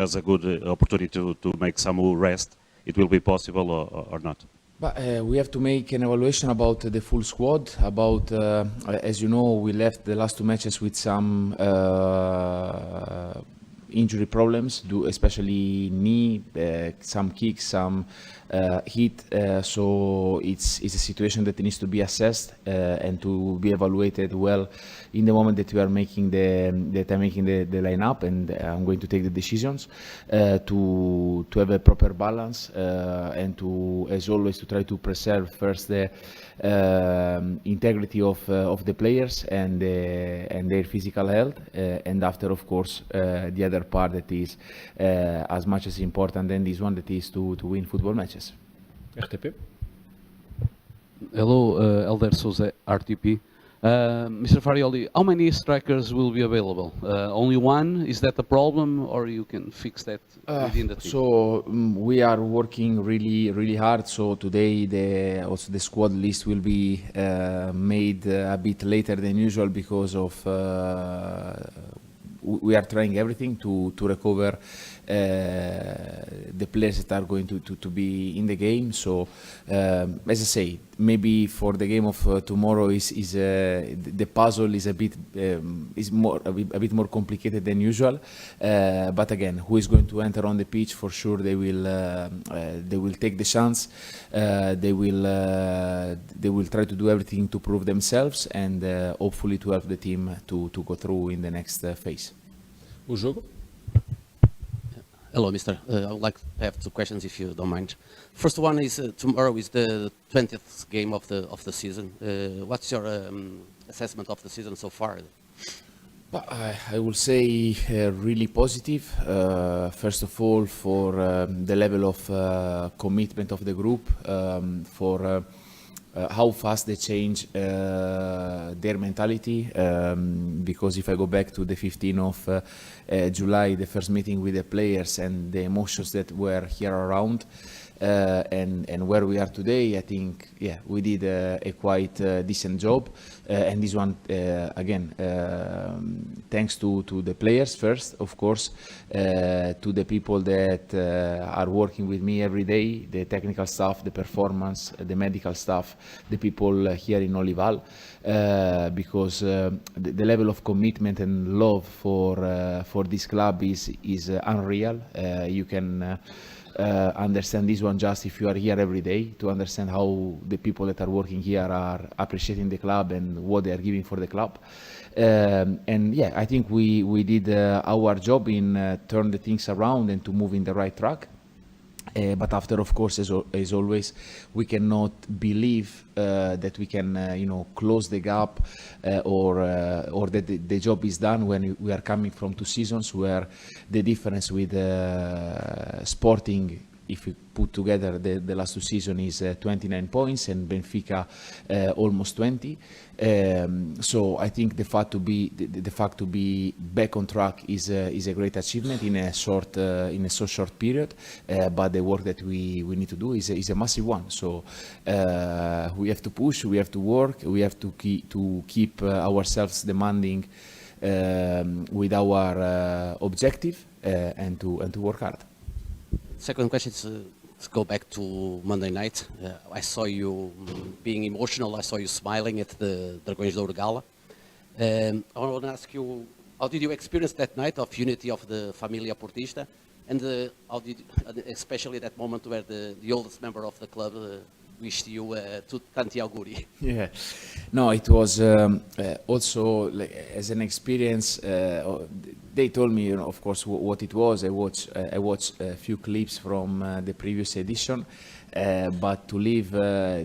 as a good opportunity to make some rest, it will be possible or not? But we have to make an evaluation about the full squad. About, as you know, we left the last two matches with some injury problems, especially knee, some kicks, some hit. So it's a situation that needs to be assessed and to be evaluated well in the moment that we are making the lineup, and I'm going to take the decisions to have a proper balance and to, as always, to try to preserve first the integrity of the players and their physical health, and after, of course, the other part that is as much as important than this one, that is to win football matches. RTP. Hello, Elder Souza, RTP. Mr. Farioli, how many strikers will be available? Only one? Is that a problem, or you can fix that within the team? So we are working really hard. So today also the squad list will be made a bit later than usual because of we are trying everything to recover the players that are going to be in the game. So as I say, maybe for the game of tomorrow the puzzle is a bit more complicated than usual. But again, who is going to enter on the pitch? For sure, they will take the chance. They will try to do everything to prove themselves and hopefully to help the team to go through in the next phase. O jogo? Hello, Mister. I would like to have two questions, if you don't mind. First one is tomorrow is the 20th game of the season. What's your assessment of the season so far? I will say really positive. First of all, for the level of commitment of the group, for how fast they change their mentality. Because if I go back to the 15th of July, the first meeting with the players and the emotions that were here around, and where we are today, I think, we did a quite decent job. And this one, again, thanks to the players first, of course, to the people that are working with me every day, the technical staff, the performance, the medical staff, the people here in Olival, because the level of commitment and love for this club is unreal. You can understand this one just if you are here every day, to understand how the people that are working here are appreciating the club and what they are giving for the club. And yeah, I think we did our job in turn the things around and to move in the right track. But after, of course, as always, we cannot believe that we can, close the gap or that the job is done when we are coming from two seasons where the difference with Sporting, if we put together the last two seasons, is 29 points, and Benfica almost 20. So I think the fact to be back on track is a great achievement in a so short period. But the work that we need to do is a massive one. So we have to push, we have to work, we have to keep ourselves demanding with our objective and to work hard. Second question is to go back to Monday night. I saw you being emotional. I saw you smiling at the Dragões de Ouro Gala. I want to ask you, how did you experience that night of unity of the Familia Portista? And how did, especially that moment where the oldest member of the club wished you tanti auguri? Yeah, no, it was also as an experience. They told me, of course, what it was. I watched a few clips from the previous edition, but to live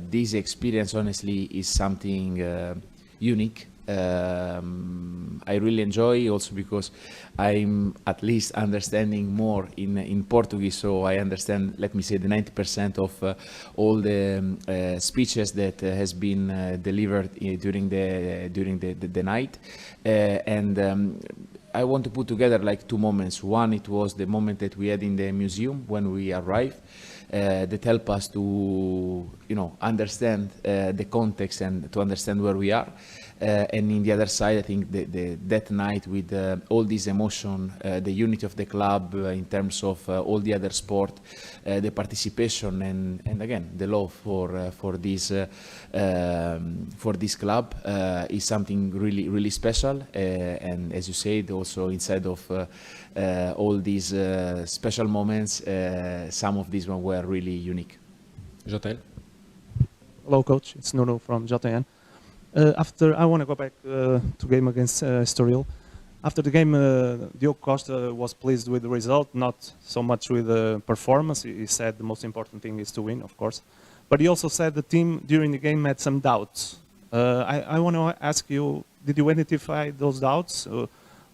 this experience, honestly, is something unique. I really enjoy, also because I'm at least understanding more in Portuguese, so I understand, let me say, the 90% of all the speeches that has been delivered during the night, and I want to put together like two moments. One, it was the moment that we had in the museum when we arrived, that helped us to understand the context and to understand where we are. And in the other side, I think that night with all this emotion, the unity of the club in terms of all the other sport, the participation, and again the love for this club is something really special. And as you said, also inside of all these special moments, some of these ones were really unique. JL. Hello, coach. It's Nuno from JN. I want to go back to game against Estoril. After the game, Diogo Costa was pleased with the result, not so much with the performance. He said the most important thing is to win, of course. But he also said the team during the game had some doubts. I want to ask you, did you identify those doubts?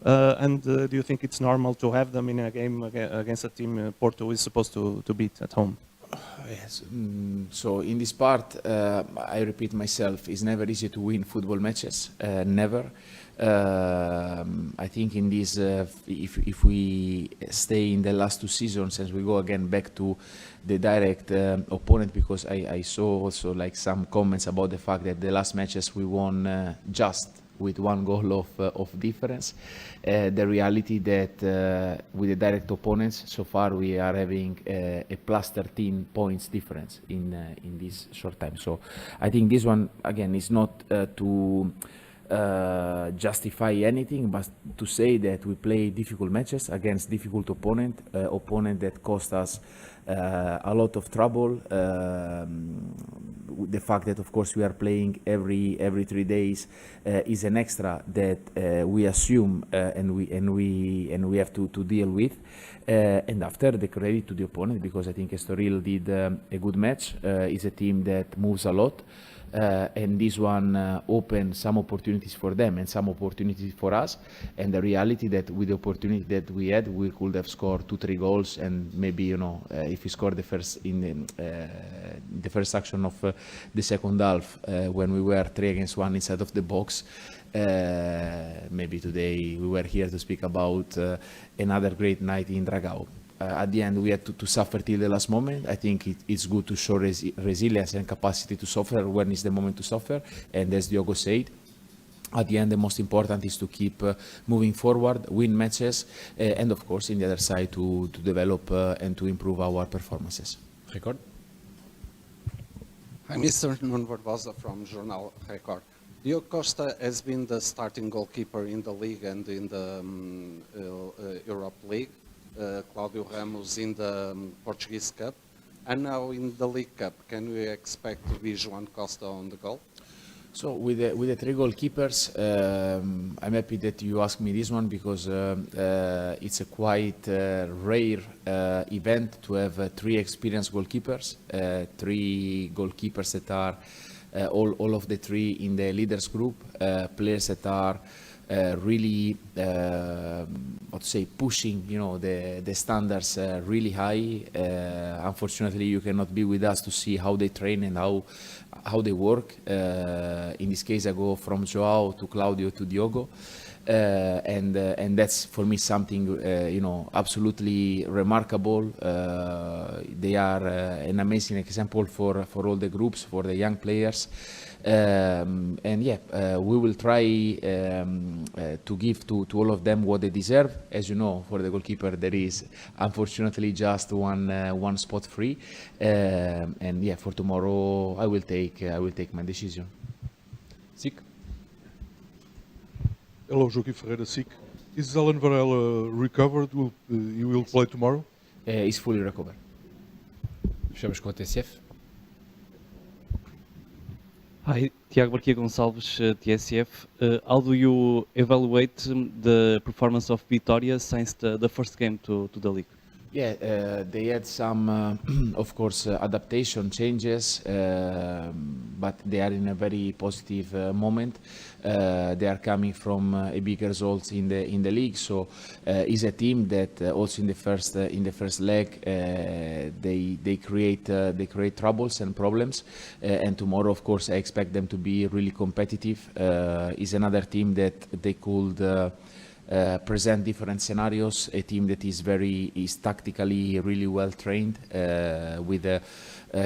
And do you think it's normal to have them in a game against a team Porto is supposed to beat at home? Yes. So in this part, I repeat myself, it's never easy to win football matches, never. I think in this, if we stay in the last 2 seasons, as we go again back to the direct opponent, because I saw also like some comments about the fact that the last matches we won just with 1 goal of difference. The reality that with the direct opponents, so far we are having a plus 13 points difference in this short time. So I think this one, again, is not to justify anything, but to say that we play difficult matches against difficult opponent that cost us a lot of trouble. The fact that, of course, we are playing every 3 days is an extra that we assume and we have to deal with. And after, the credit to the opponent, because I think Estoril did a good match. Is a team that moves a lot. And this one opened some opportunities for them and some opportunities for us. And the reality that with the opportunity that we had, we could have scored 2-3 goals, and maybe if we scored the first in the first action of the second half when we were 3 against 1 inside of the box. Maybe today we were here to speak about another great night in Dragao. At the end, we had to suffer till the last moment. I think it's good to show resilience and capacity to suffer when it's the moment to suffer. And as Diogo said, at the end, the most important is to keep moving forward, win matches, and of course, in the other side, to develop and to improve our performances. Record. Hi, Mr. Nuno Barbosa from Jornal Record. Diogo Costa has been the starting goalkeeper in the league and in the Europe League. Claudio Ramos in the Portuguese Cup, and now in the League Cup. Can we expect to be João Costa on the goal? So with the 3 goalkeepers, I'm happy that you asked me this one, because it's a quite rare event to have 3 experienced goalkeepers, 3 goalkeepers that are all of the 3 in the leaders group, players that are really, let's say, pushing, the standards really high. Unfortunately, you cannot be with us to see how they train and how they work. In this case, I go from Joao to Claudio to Diogo, and that's for me something absolutely remarkable. They are an amazing example for all the groups, for the young players. And we will try to give to all of them what they deserve. As you know, for the goalkeeper there is unfortunately just one spot free, and for tomorrow I will take my decision. SIC. Hello, Joaquim Ferreira, SIC. Is Alan Varela recovered? He will play tomorrow? He's fully recovered. Fechamos com a TSF. Hi, Tiago Barquia Gonçalves, TSF. How do you evaluate the performance of Vitória since the first game to the league? Yeah, they had some, of course, adaptation changes, but they are in a very positive moment. They are coming from a big result in the league, so is a team that also in the first leg they create troubles and problems. And tomorrow, of course, I expect them to be really competitive. Is another team that they could present different scenarios, a team that is tactically really well trained, with a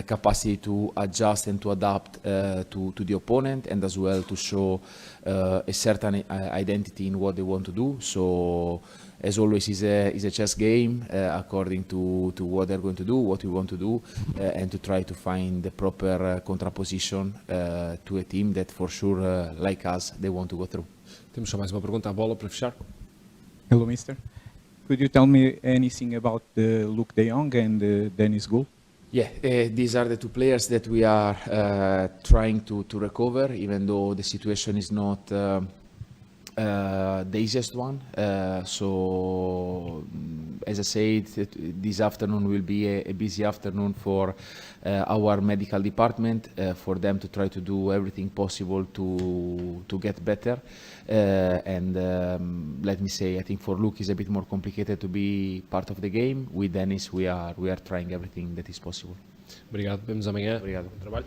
capacity to adjust and to adapt to the opponent, and as well to show a certain identity in what they want to do. So as always, is a chess game according to what they're going to do, what we want to do, and to try to find the proper contraposition to a team that for sure, like us, they want to go through. Temos só mais uma pergunta à bola para fechar. Hello, Mister. Could you tell me anything about Luke de Jong and Dennis Gould? Yeah, these are the two players that we are trying to recover, even though the situation is not the easiest one. So, as I said, this afternoon will be a busy afternoon for our medical department, for them to try to do everything possible to get better. And let me say, I think for Luke it's a bit more complicated to be part of the game. With Dennis, we are trying everything that is possible. Obrigado, vemos amanhã. Obrigado. Bom trabalho.